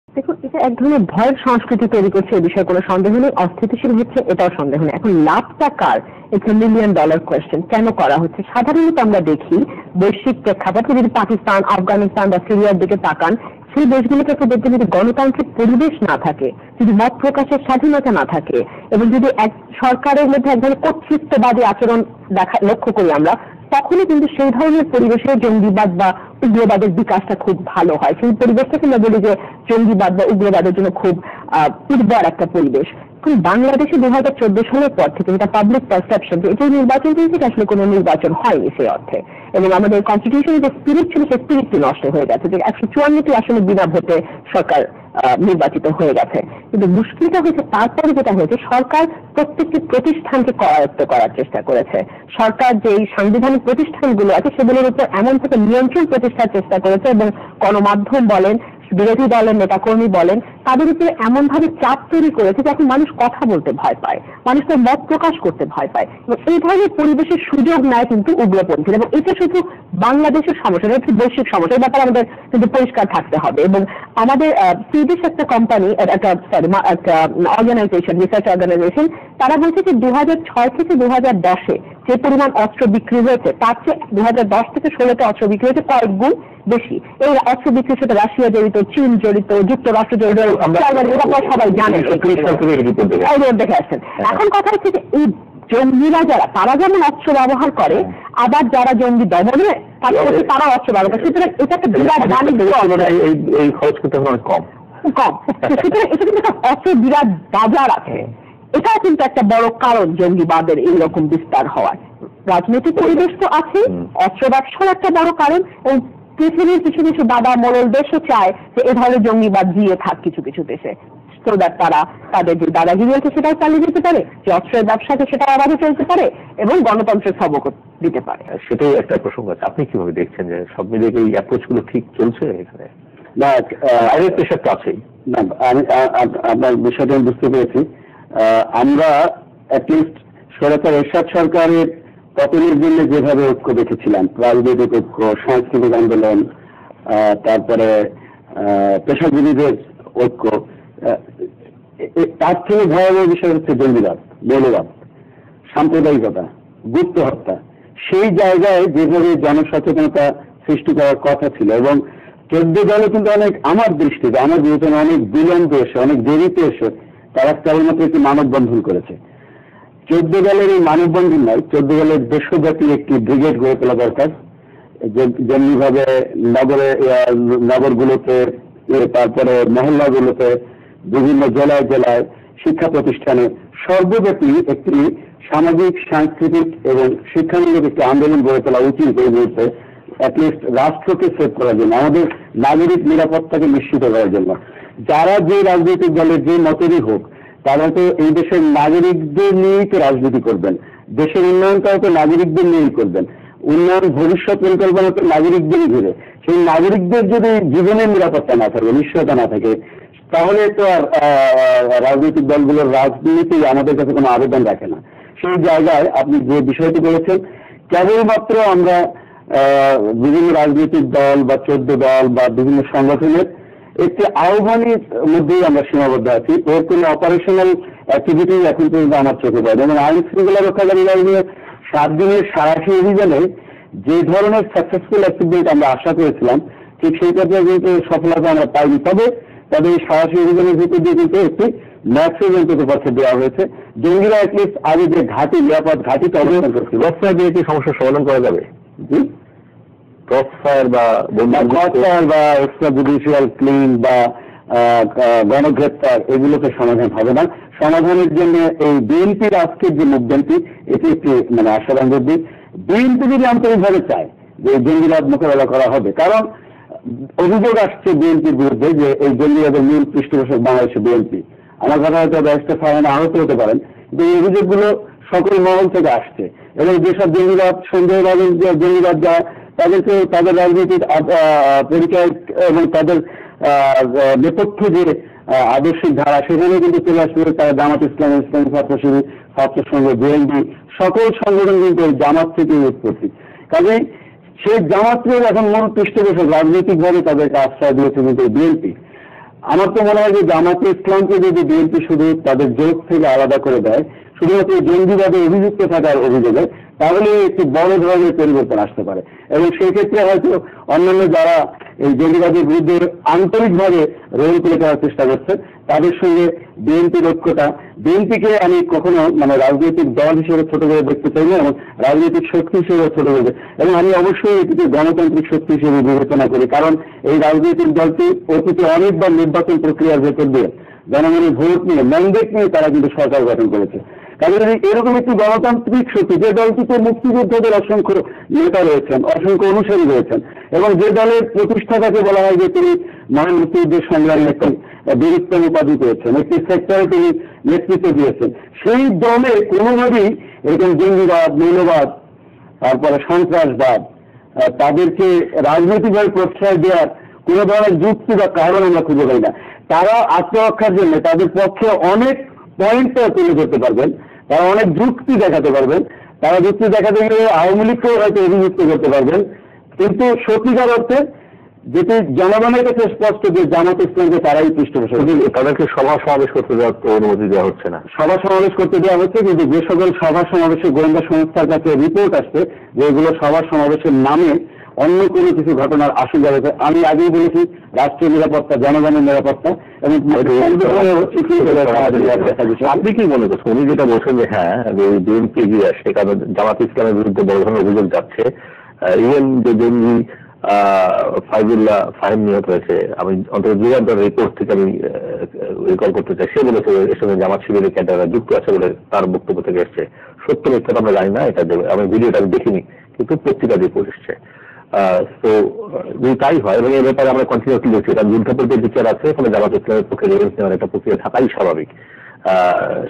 দেখুন, এটা এক ধরনের ভয়ের সংস্কৃতি তৈরি করছে, এই বিষয়ে কোনো সন্দেহ নেই। অস্থিতিশীল হচ্ছে, এটাও সন্দেহ নেই। এখন লাভটা কার, ইটস এ $1 মিলিয়ন কোয়েশ্চেন। কেন করা হচ্ছে? সাধারণত আমরা দেখি বৈশ্বিক প্রেক্ষাপটে, যদি পাকিস্তান, আফগানিস্তান বা সিরিয়ার দিকে তাকান, সেই দেশগুলোতে আপনি দেখবেন যদি গণতান্ত্রিক পরিবেশ না থাকে, যদি মত প্রকাশের স্বাধীনতা না থাকে, এবং যদি এক সরকারের মধ্যে এক ধরনের কর্তৃত্ববাদী আচরণ লক্ষ্য করি আমরা, তখনই কিন্তু সেই ধরনের পরিবেশে জঙ্গিবাদ বা উগ্রবাদের বিকাশটা খুব ভালো হয়। সেই পরিবেশটাকে আমরা বলি যে জঙ্গিবাদ বা উগ্রবাদের জন্য খুব উর্বর একটা পরিবেশ। কিন্তু বাংলাদেশে 2014 সালের পর থেকে যেটা পাবলিক পারসেপশন, যে এটাই নির্বাচন থেকে আসলে কোনো নির্বাচন হয়নি সেই অর্থে, এবং আমাদের কনস্টিটিউশনের যে স্পিরিট ছিল সেই স্পিরিটটি নষ্ট হয়ে গেছে, যে 154টি আসলে বিনা ভোটে সরকার নির্বাচিত হয়ে গেছে। কিন্তু মুশকিলটা হয়েছে তারপরে যেটা হয়েছে, সরকার প্রত্যেকটি প্রতিষ্ঠানকে করায়ত্ত করার চেষ্টা করেছে। সরকার যে সাংবিধানিক প্রতিষ্ঠানগুলো আছে সেগুলোর উপর এমন ভাবে নিয়ন্ত্রণ প্রতিষ্ঠার চেষ্টা করেছে, এবং গণমাধ্যম বলেন, বিরোধী দলের নেতাকর্মী বলেন, তাদের উপরে এমন ভাবে চাপ তৈরি করেছে যে এখন মানুষ কথা বলতে ভয় পায়, মানুষ তার মত প্রকাশ করতে ভয় পায়, এবং এই ধরনের পরিবেশের সুযোগ নেয় কিন্তু উগ্রপন্থী। এবং এটা শুধু বাংলাদেশের সমস্যা নয়, এটা বৈশ্বিক সমস্যা। এই ব্যাপারে আমাদের কিন্তু পরিষ্কার থাকতে হবে। এবং আমাদের সুইডিশ একটা কোম্পানি, একটা অর্গানাইজেশন, রিসার্চ অর্গানাইজেশন, তারা বলছে যে 2006 থেকে 2010-এ যে পরিমাণ অস্ত্র বিক্রি হয়েছে তার চেয়ে 2010 থেকে 2016-তে অস্ত্র বিক্রি হয়েছে কয়েক গুণ বেশি। এই অস্ত্র বিক্রির সাথে রাশিয়া জড়িত, চীন জড়িত, যুক্তরাষ্ট্র জড়িত, সবাই জানেন, দেখে আসছেন। এখন কথা হচ্ছে যে এই জঙ্গিরা যারা, তারা যেমন অস্ত্র ব্যবহার করে, আবার যারা জঙ্গি দমনে তারা অস্ত্র ব্যবহার করে, সুতরাং এটা একটা বিরাট বাণিজ্য, এই খরচ করতে অনেক কম। সুতরাং এটা কিন্তু একটা অস্ত্র বিরাট বাজার আছে। এটাও কিন্তু একটা বড় কারণ জঙ্গিবাদের এইরকম বিস্তার হওয়ার। রাজনৈতিক পরিবেশ তো আছে, অস্ত্র ব্যবসার একটা বড় কারণ, এবং পৃথিবীর কিছু কিছু দাদা মোড়ল দেশও চায় যে এ ধরনের জঙ্গিবাদ দিয়ে থাক কিছু কিছু দেশে, তারা তাদের যে দাদাগিরি আছে সেটাও চালিয়ে যেতে পারে, যে অস্ত্রের ব্যবসাকে সেটা আবারও চলতে পারে, এবং গণতন্ত্রের সবক দিতে পারে। সেটাই একটা প্রসঙ্গ আছে। আপনি কিভাবে দেখছেন যে সব মিলিয়ে এই অ্যাপ্রোচ গুলো ঠিক চলছে এখানে? না, আইনের প্রেশার তো আছেই। না, আমি আপনার বিষয়টা বুঝতে পেরেছি। আমরা অ্যাটলিস্ট সরকার এরশাদ সরকারের পতনের জন্য যেভাবে ঐক্য দেখেছিলাম, রাজনৈতিক ঐক্য, সাংস্কৃতিক আন্দোলন, তারপরে পেশাজীবীদের ঐক্য, তার থেকে ভয়াবহ বিষয় হচ্ছে জঙ্গিবাদ, মৌলবাদ, সাম্প্রদায়িকতা, গুপ্ত হত্যা। সেই জায়গায় যেভাবে জনসচেতনতা সৃষ্টি করার কথা ছিল, এবং 14 দলে কিন্তু অনেক, আমার দৃষ্টিতে, আমার বিবেচনা, অনেক বিলম্বে এসে, অনেক দেরিতে এসে তারা কেবলমাত্র একটি মানববন্ধন করেছে। 14 দলের এই মানববন্ধন নয়, 14 দলের দেশব্যাপী একটি ব্রিগেড গড়ে তোলা দরকার, যেমনি ভাবে নগরগুলোতে, তারপরে মহল্লাগুলোতে, বিভিন্ন জেলায় জেলায়, শিক্ষা প্রতিষ্ঠানে, সর্বব্যাপী একটি সামাজিক, সাংস্কৃতিক এবং শিক্ষামূলক একটি আন্দোলন গড়ে তোলা উচিত এই মুহূর্তে, অ্যাটলিস্ট রাষ্ট্রকে সেভ করার জন্য, আমাদের নাগরিক নিরাপত্তাকে নিশ্চিত করার জন্য। যারা যে রাজনৈতিক দলের যে মতেরই হোক, তারা তো এই দেশের নাগরিকদের নিয়েই তো রাজনীতি করবেন, দেশের উন্নয়নটাও তো নাগরিকদের নিয়েই করবেন, উন্নয়ন ভবিষ্যৎ পরিকল্পনা তো নাগরিকদেরই ঘিরে। সেই নাগরিকদের যদি জীবনের নিরাপত্তা না থাকে, নিশ্চয়তা না থাকে, তাহলে তো আর রাজনৈতিক দলগুলোর রাজনীতি আমাদের কাছে কোনো আবেদন রাখে না। সেই জায়গায় আপনি যে বিষয়টি বলেছেন, কেবলমাত্র আমরা বিভিন্ন রাজনৈতিক দল বা 14 দল বা বিভিন্ন সংগঠনের একটি আহ্বানের মধ্যেই আমরা সীমাবদ্ধ আছি। এর কোনো অপারেশনাল অ্যাক্টিভিটি এখন পর্যন্ত আমার চোখে পড়ে। যেমন আইন শৃঙ্খলা রক্ষাকারী বাহিনীর 7 দিনের সাঁড়াশি অভিযানে যে ধরনের সাকসেসফুল অ্যাচিভমেন্ট আমরা আশা করেছিলাম, ঠিক সেই পর্যায়ে কিন্তু সফলতা আমরা পাইনি। তবে তাদের এই সাঁড়াশি অভিযানের ভিতর দিয়ে কিন্তু একটি ম্যাক্সিমাম পক্ষে দেওয়া হয়েছে। জঙ্গিরা অ্যাটলিস্ট আগে যে ঘাঁটি, নিরাপদ ঘাঁটিতে অবস্থান করছে, ক্রসফায়ার দিয়ে কি সমস্যার সমাধান করা যাবে? ক্রসফায়ার বা এক্সট্রা জুডিশিয়াল ক্লিন বা গণগ্রেপ্তার, এগুলোকে সমাধান হবে না। সমাধানের জন্য এই বিএনপির আজকের যে মুভমেন্টটি, এটি একটি মানে আশাবান্ধব দিক। বিএনপি যদি আন্তরিকভাবে চায় যে জঙ্গিবাদ মোকাবেলা করা হবে, কারণ অভিযোগ আসছে বিএনপির বিরুদ্ধে যে এই জঙ্গিবাদের মূল পৃষ্ঠপোষক বাংলাদেশের বিএনপি। আমার কথা হয়তো ব্যবস্থা ফাইনে আহত হতে পারেন, কিন্তু এই অভিযোগগুলো সকল মহল থেকে আসছে, এবং যেসব জঙ্গিবাদ সন্দেহভাজন জঙ্গিবাদ যা, তাদেরকে তাদের রাজনৈতিক পরিচয় এবং তাদের নেপথ্যে যে আদর্শিক ধারা, সেখানে কিন্তু চলে আসবে। তারা জামাত ইসলাম, ইসলামী ছাত্র শিবির, ছাত্র সংঘ, বিএনপি, সকল সংগঠন কিন্তু জামাত থেকে উৎপত্তি। কাজেই সেই জামাতের এখন মূল পৃষ্ঠপোষক রাজনৈতিকভাবে তাদেরকে আশ্রয় দিয়েছে কিন্তু বিএনপি। আমার তো মনে হয় যে জামাতে ইসলামকে যদি বিএনপি শুধু তাদের জোট থেকে আলাদা করে দেয় শুধুমাত্র জঙ্গিবাদে অভিযুক্ত থাকার অভিযোগে, তাহলে একটি বড় ধরনের পরিবর্তন আসতে পারে। এবং সেই ক্ষেত্রে হয়তো অন্যান্য যারা এই জঙ্গিবাদের বিরুদ্ধে আন্তরিকভাবে রোল প্লে করার চেষ্টা করছে তাদের সঙ্গে বিএনপির ঐক্যতা, বিএনপিকে আমি কখনো রাজনৈতিক দল হিসেবে ছোট করে দেখতে চাই না এবং রাজনৈতিক শক্তি হিসেবে ছোট করে, এবং আমি অবশ্যই এটিকে গণতান্ত্রিক শক্তি হিসেবে বিবেচনা করি। কারণ এই রাজনৈতিক দলটি অতীতে অনেকবার নির্বাচন প্রক্রিয়ার ভেতর দিয়ে জনগণের ভোট নিয়ে, ম্যান্ডেট নিয়ে তারা কিন্তু সরকার গঠন করেছে। কারণ এরকম একটি গণতান্ত্রিক শক্তি, যে দলটিতে মুক্তিযোদ্ধাদের অসংখ্য নেতা রয়েছেন, অসংখ্য অনুসারী রয়েছেন, এবং যে দলের প্রতিষ্ঠাতাকে বলা হয় যে তিনি মহান মুক্তিযুদ্ধের সংগ্রামী একটি বীরত্তম উপাধি পেয়েছেন, একটি সেক্টরে তিনি নেতৃত্ব দিয়েছেন, সেই দলে কোনোভাবেই এরকম জঙ্গিবাদ, মৌলবাদ, তারপরে সন্ত্রাসবাদ, তাদেরকে রাজনৈতিকভাবে প্রশ্রয় দেওয়ার কোন ধরনের যুক্তি বা কারণ আমরা খুঁজে পাই না। তারা আত্মরক্ষার জন্য তাদের পক্ষে অনেক পয়েন্ট তুলে ধরতে পারবেন, তারা অনেক যুক্তি দেখাতে পারবেন, তারা যুক্তি দেখাতে গেলে আওয়ামী লীগকেও হয়তো অভিযুক্ত করতে পারবেন, কিন্তু সত্যিকার অর্থে যেটি জনগণের কাছে স্পষ্ট যে জামাত ইসলামকে তারাই পৃষ্ঠপোষক। তাদেরকে সভা সমাবেশ করতে দেওয়ার অনুমতি দেওয়া হচ্ছে না। সভা সমাবেশ করতে দেওয়া হচ্ছে, কিন্তু যে সকল সভা সমাবেশে গোয়েন্দা সংস্থার কাছে রিপোর্ট আসছে যে এগুলো সভা সমাবেশের নামে অন্য কোনো কিছু ঘটনার আশঙ্কা রয়েছে, আমি আগেই বলেছি রাষ্ট্রীয় নিরাপত্তা, জনগণের নিরাপত্তা এবং আপনি কি মনে করছেন উনি যেটা বলছেন যে হ্যাঁ বিএনপি এগিয়ে আসছে কারণ জামাত ইসলামের বিরুদ্ধে বড় ধরনের অভিযোগ যাচ্ছে, ইভেন যে জঙ্গি ফাইজুল্লাহ ফাহিম নিহত হয়েছে, আমি অন্তত যুগান্তর রিপোর্ট থেকে আমি রিকল করতে চাই, সে বলেছে এর সঙ্গে জামাত শিবিরের ক্যাডাররা যুক্ত আছে বলে তার বক্তব্য থেকে এসছে। সত্য মিথ্যা আমরা জানি না, এটা আমি ভিডিওটা আমি দেখিনি, কিন্তু পত্রিকা রিপোর্ট এসছে। তো যদি তাই হয় এবং এই ব্যাপারে আমরা কন্টিনিউসলি দেখছি এটা যুদ্ধাপত্তির বিচার আছে, ফলে জামাত ইসলামের পক্ষে রেফারেন্স নেওয়ার একটা প্রক্রিয়া থাকাই স্বাভাবিক।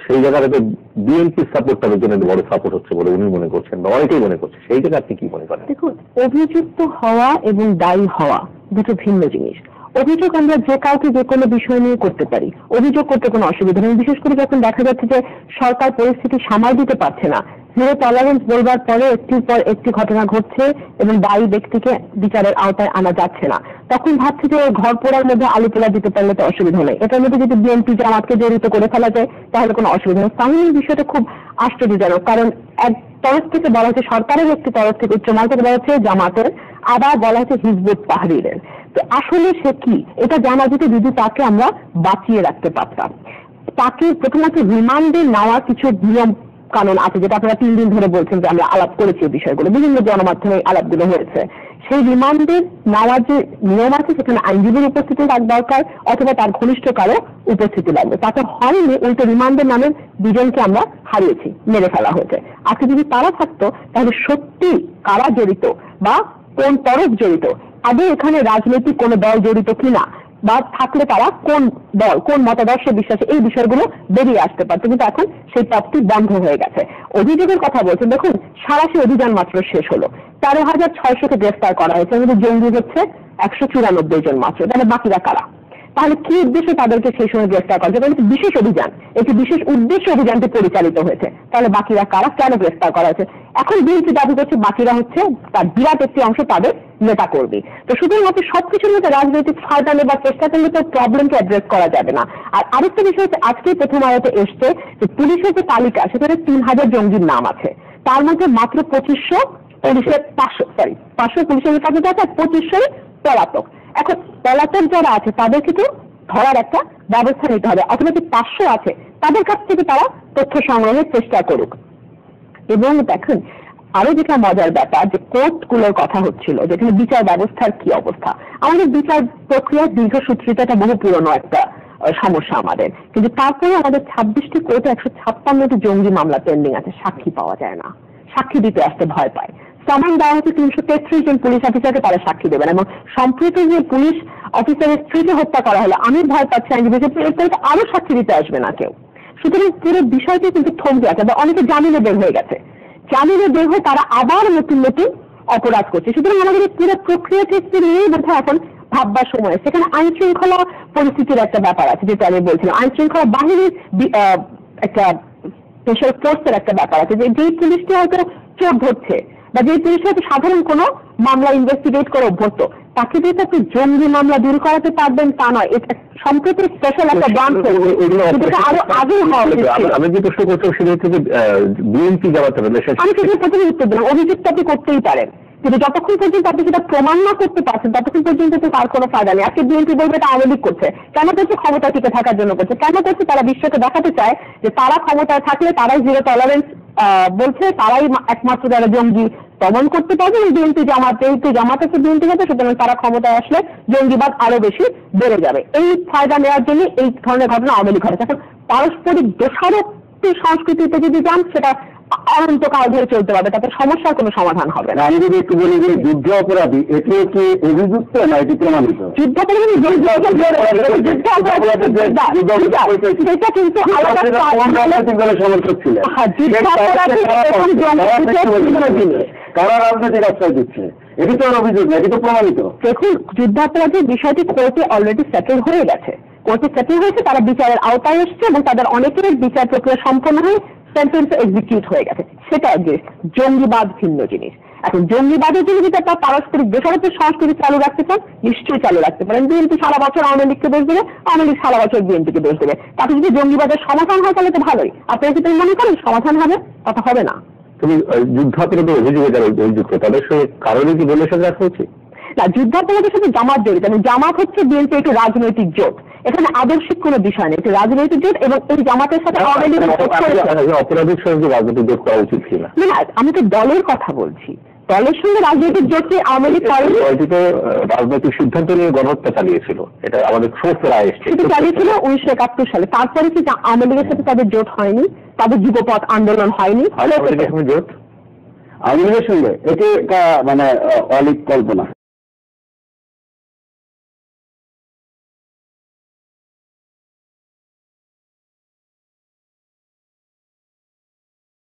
সেই জায়গাটাতে বিএনপির সাপোর্ট তাদের জন্য বড় সাপোর্ট হচ্ছে বলে উনি মনে করছেন বা অনেকেই মনে করছে, সেই জায়গায় আপনি কি মনে করেন? দেখুন, অভিযুক্ত হওয়া এবং দায়ী হওয়া দুটো ভিন্ন জিনিস। অভিযোগ আমরা যে কাউকে যে কোনো বিষয় নিয়ে করতে পারি, অভিযোগ করতে কোনো অসুবিধা নেই। বিশেষ করে যখন দেখা যাচ্ছে যে সরকার পরিস্থিতি সামাল দিতে পারছে না, জিরো টলারেন্স বলবার পরে একটির পর একটি ঘটনা ঘটছে এবং দায়ী ব্যক্তিকে বিচারের আওতায় আনা যাচ্ছে না, তখন ভাবছি যে ঘর পোড়ার মধ্যে আলু পোড়া দিতে পারলে তো অসুবিধা নেই। এটার মধ্যে যদি বিএনপি জামাতকে জড়িত করে ফেলা যায় তাহলে কোনো অসুবিধা নেই। তাহলে এই বিষয়টা খুব আশ্চর্যজনক, কারণ এক তরফ থেকে বলা হচ্ছে সরকারের একটি তরফ থেকে, উচ্চমহল থেকে বলা হচ্ছে জামাতের, আবার বলা হচ্ছে হিজবুত তাহরীরের। তো আসলে সে কি এটা জানা যেত যদি তাকে আমরা বাঁচিয়ে রাখতে পারতাম। তাকে প্রথমত রিমান্ডে নেওয়া কিছু নিয়ম কানুন আছে, যেটা আপনারা 3 দিন ধরে বলছেন যে আমরা আলাপ করেছি এই বিষয়গুলো, বিভিন্ন গণমাধ্যমে আলাপগুলো হয়েছে। সেই রিমান্ডে নেওয়ার যে নিয়ম আছে সেখানে আইনজীবীর উপস্থিতি দরকার অথবা তার ঘনিষ্ঠ কারো উপস্থিতি লাগবে। তাতে হয়নি, উল্টো রিমান্ডের নামে 2 জনকে আমরা হারিয়েছি, মেরে ফেলা হয়েছে। আজকে যদি তারা থাকতো তাহলে সত্যি কারা জড়িত বা কোন তরফ জড়িত, আগে এখানে রাজনৈতিক কোন দল জড়িত কিনা বা থাকলে তারা কোন দল, কোন মতাদর্শে বিশ্বাসে, এই বিষয়গুলো বেরিয়ে আসতে পারতো, কিন্তু এখন সেই পথটি বন্ধ হয়ে গেছে। অভিযোগের কথা বলছেন, দেখুন সারাশি অভিযান মাত্র শেষ হলো, 13,600কে গ্রেফতার করা হয়েছে, আমাদের জঙ্গি হচ্ছে 194 জন মাত্র, তাহলে বাকিরা কারা? তাহলে কি উদ্দেশ্যে তাদেরকে সেই সময় গ্রেফতার করা হয়েছে? একটি বিশেষ অভিযান, একটি বিশেষ উদ্দেশ্য অভিযানটি পরিচালিত হয়েছে, তাহলে বাকিরা কারা, কেন গ্রেফতার করা হয়েছে? এখন বিএনপি দাবি করছে বাকিরা হচ্ছে তার বিরাট একটি অংশ তাদের নেতা কর্মী। তো শুধুমাত্র সবকিছুর মধ্যে রাজনৈতিক ফায়দা নেবার চেষ্টা করলে তো প্রবলেমকে অ্যাড্রেস করা যাবে না। আর আরেকটা বিষয় হচ্ছে, আজকে প্রথম আলোতে এসছে যে পুলিশের যে তালিকা সেখানে 3,000 জঙ্গির নাম আছে, তার মধ্যে মাত্র 2500 পুলিশের 500 পুলিশের কাছে আছে, 2500 পলাতক। এখন পলাতক যারা আছে তাদেরকে তো ধরার একটা ব্যবস্থা নিতে হবে, অথবা যে 500 আছে তাদের কাছ থেকে তারা তথ্য সংগ্রহের চেষ্টা করুক। এবং দেখেন আরো যেটা মজার ব্যাপার, যে কোর্টগুলোর কথা হচ্ছিল, যেখানে বিচার ব্যবস্থার কি অবস্থা। আমাদের বিচার প্রক্রিয়ার দীর্ঘসূত্রিতাটা বহু পুরনো একটা সমস্যা আমাদের, কিন্তু তারপরে আমাদের 26টি কোর্টে 156টি জঙ্গি মামলা পেন্ডিং আছে, সাক্ষী পাওয়া যায় না, সাক্ষী দিতে আসতে ভয় পায়। সামান দেওয়া হচ্ছে 333 জন পুলিশ অফিসারকে, তারা সাক্ষী দেবেন। এবং সম্প্রতি যে পুলিশ অফিসারের স্ত্রীকে হত্যা করা হলো, আমি ভয় পাচ্ছি আইনজীবীকে আরো সাক্ষী দিতে আসবে না কেউ। সুতরাং পুরো বিষয়টি কিন্তু থমকে আছে, বা অনেকে জামিনে বের হয়ে গেছে, জামিনে বের হয়ে তারা আবার নতুন নতুন অপরাধ করছে। সুতরাং আমাদের পুরো প্রক্রিয়াটি নিয়েই বোধহয় এখন ভাববার সময়। সেখানে আইন শৃঙ্খলা পরিস্থিতির একটা ব্যাপার আছে, যেটা আমি বলছিলাম, আইন শৃঙ্খলা বাহিনীর একটা স্পেশাল ফোর্সের একটা ব্যাপার আছে, যে যেই পুলিশটি হয়তো চোর ধরছে বা যে পুলিশ হয়তো সাধারণ কোনো মামলা ইনভেস্টিগেট করে অভ্যস্ত, তাকে দিয়ে তো আপনি জঙ্গি মামলা দূর করাতে পারবেন তা নয়। এটা সম্প্রতি স্পেশাল একটা ব্রাঞ্চ আরো আগে হওয়া উচিত ছিল। আমি যে প্রশ্ন করছি সেটা হচ্ছে যে বিএনপি জামাত রিলেশন। আমি সেটা প্রথমে উত্তর দিলাম, অভিযুক্ত আপনি করতেই পারেন, কিন্তু যতক্ষণ পর্যন্ত আপনি সেটা প্রমাণ না করতে পারছেন ততক্ষণ পর্যন্ত তো তার কোনো ফায়দা নেই। আজকে বিএনপি বলবে এটা আওয়ামী লীগ করছে, কেন করছে? ক্ষমতা টিকে থাকার জন্য করছে। কেন করছে? তারা বিশ্বকে দেখাতে চায় যে তারা ক্ষমতায় থাকলে তারাই জিরো টলারেন্স বলছে, তারাই একমাত্র যারা জঙ্গি দমন করতে পারবে। বিএনপি জামাত, যেহেতু জামাত আছে বিএনপি যাবে, সুতরাং তারা ক্ষমতায় আসলে জঙ্গিবাদ আরো বেশি বেড়ে যাবে। এই ফায়দা নেওয়ার জন্য এই ধরনের ঘটনা আওয়ামী লীগ ঘটেছে। এখন পারস্পরিক দোষারোপী সংস্কৃতিতে যদি যান সেটা অনন্তকাল ধরে চলতে পারবে, তাতে সমস্যার কোনো সমাধান হবে না। আমি যদি একটু বলি যে যুদ্ধ অপরাধী এটিও কি অভিযুক্ত না এটি প্রমাণিত? যুদ্ধ অপরাধী সেটা কিন্তু সমর্থক ছিলেন, কারা রাজনৈতিক আশ্রয় দিচ্ছে, এটি তো অভিযোগ না, এটি তো প্রমাণিত। দেখুন, যুদ্ধাপরাধের বিষয়টি কোর্টে অলরেডি সেটেল হয়ে গেছে, কোর্টে সেটেল হয়েছে, তারা বিচারের আওতায় এসছে এবং তাদের অনেকের বিচার প্রক্রিয়া সম্পন্ন হয়ে সেন্টেন্স এক্সিকিউট হয়ে গেছে। সেটা এক জিনিস। জঙ্গিবাদ ভিন্ন জিনিস। এখন জঙ্গিবাদের জন্য যদি একটা পারস্পরিক দোষারোপের সংস্কৃতি চালু রাখতে চান, নিশ্চয়ই চালু রাখতে পারেন। বিএনপি সারা বছর আওয়ামী লীগকে দোষ দেবে, আওয়ামী লীগ সারা বছর বিএনপিকে দোষ দেবে। তাতে যদি জঙ্গিবাদের সমাধান হয় তাহলে তো ভালোই। আপনারা কি তাই মনে করেন সমাধান হবে? কথা হবে না। তুমি যুদ্ধাপরাধের অভিযোগে যারা অভিযুক্ত তাদের সঙ্গে কারণে কি বলে সাথে রাখা উচিত না? যুদ্ধাপরাধের সাথে জামাত জড়িত, এবং জামাত হচ্ছে বিএনপি একটু রাজনৈতিক জোট। এখানে আদর্শিক কোনো বিষয় নেই, একটি রাজনৈতিক জোট, এবং এই জামাতের সাথে অপরাধীর সঙ্গে রাজনৈতিক জোট করা উচিত কিনা? না, আমি তো দলের কথা বলছি। দলের সঙ্গে রাজনৈতিক জোটকে আওয়ামী লীগ রাজনৈতিক সিদ্ধান্ত নিয়ে গণহত্যা চালিয়েছিল, এটা আমাদের সোর্সের রায় এসেছে, চালিয়েছিল 1971 সালে। তারপরে কি আওয়ামী লীগের সাথে তাদের জোট হয়নি? তাদের যুগপৎ আন্দোলন হয়নি? জোট আওয়ামী লীগের সঙ্গে এটি মানে অলিক কল্পনা।